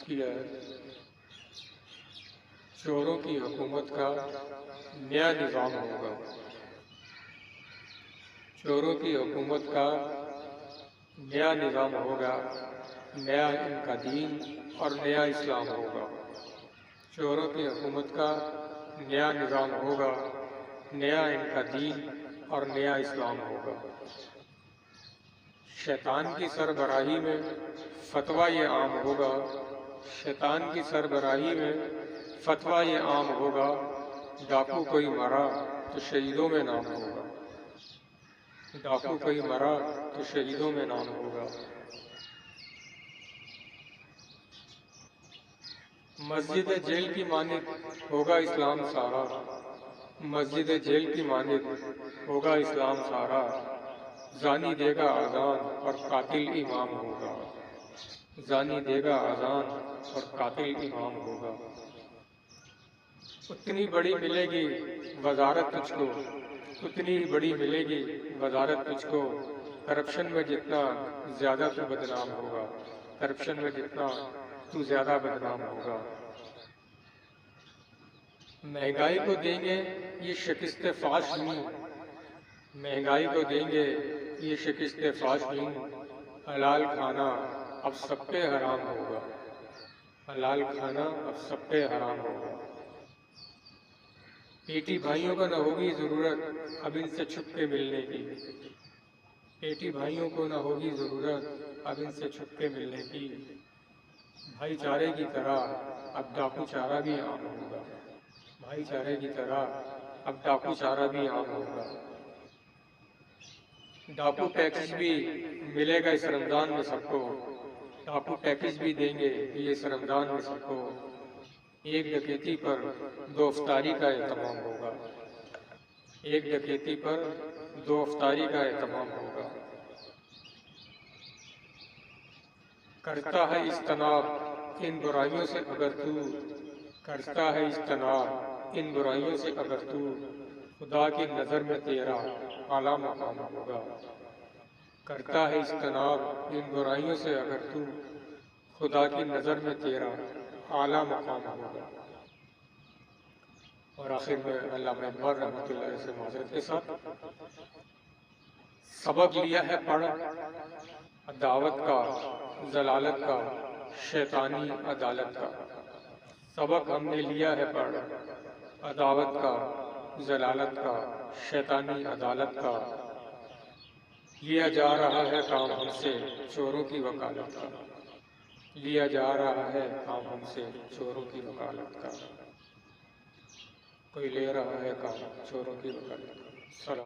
کیا ہے۔ چوروں کی حکومت کا نیا نظام ہوگا، چوروں کی حکومت کا نیا نظام ہوگا، نیا ان کا دین اور نیا اسلام ہوگا۔ چوروں کی حکومت کا نیا نظام ہوگا، نیا ان کا دین اور نیا اسلام ہوگا۔ شیطان کی سربراہی میں فتویٰ یہ عام ہوگا، شیطان کی سربراہی میں فتویٰ یہ عام ہوگا، ڈاکو کوئی مرا تو شہیدوں میں نام ہوگا، ڈاکو کوئی مرا تو شہیدوں میں نام ہوگا۔ مسجد جیل کی مانند ہوگا اسلام سارا، مسجد جیل کی مانند ہوگا اسلام سارا، زانی دے گا اذان اور قاتل امام ہوگا، زانی دے گا اذان اور قاتل امام ہوگا۔ اتنی بڑی ملے گی وزارت تجھ کو، اتنی ہی بڑی ملے گی وزارت تجھ کو، کرپشن میں جتنا زیادہ تو بدنام ہوگا، کرپشن میں جتنا تو زیادہ بدنام ہوگا۔ مہنگائی کو دیں گے یہ شکست فاش نہیں، مہنگائی کو دیں گے یہ شکست فاش نہیں، حلال کھانا اب سب پہ حرام ہوگا، حلال کھانا اب سب پہ حرام ہوگا۔ پیٹی بھائیوں کو نہ ہوگی ضرورت اب ان سے چھپ کے ملنے کی، پیٹی بھائیوں کو نہ ہوگی ضرورت اب ان سے چھپ کے ملنے کی، بھائی چارے کی طرح اب ڈاکو چارہ بھی عام ہوگا، بھائی چارے کی طرح اب ڈاکو چارہ بھی عام ہوگا۔ ڈاکو پیکج بھی ملے گا اس رمضان میں سب کو، ڈاکو پیکج بھی دیں گے یہ اس رمضان میں سب کو، ایک ڈکیتی پر دو افطاری کا اہتمام ہوگا، ایک ڈکیتی پر دو افطاری کا اہتمام ہوگا۔ کرتا ہے اجتناب ان برائیوں سے اگر تو، کرتا ہے اجتناب ان برائیوں سے اگر تو، خدا کی نظر میں تیرا اعلیٰ مقام ہوگا، کرتا ہے اجتناب ان برائیوں سے اگر تو، خدا کی نظر میں تیرا اعلیٰ مقام ہوگا۔ اور آخر میں علامہ اقبال رحمۃ اللہ علیہ سے معذرت کے ساتھ، سبق لیا ہے پڑھ عداوت کا ضلالت کا شیطانی عدالت کا، سبق ہم نے لیا ہے پڑھ عداوت کا ضلالت کا شیطانی عدالت کا، لیا جا رہا ہے کام ہم سے چوروں کی وکالت کا، لیا جا رہا ہے کام ہم سے چوروں کی وکالت کا، کوئی لے رہا ہے کام چوروں کی وکالت کا۔ سلام۔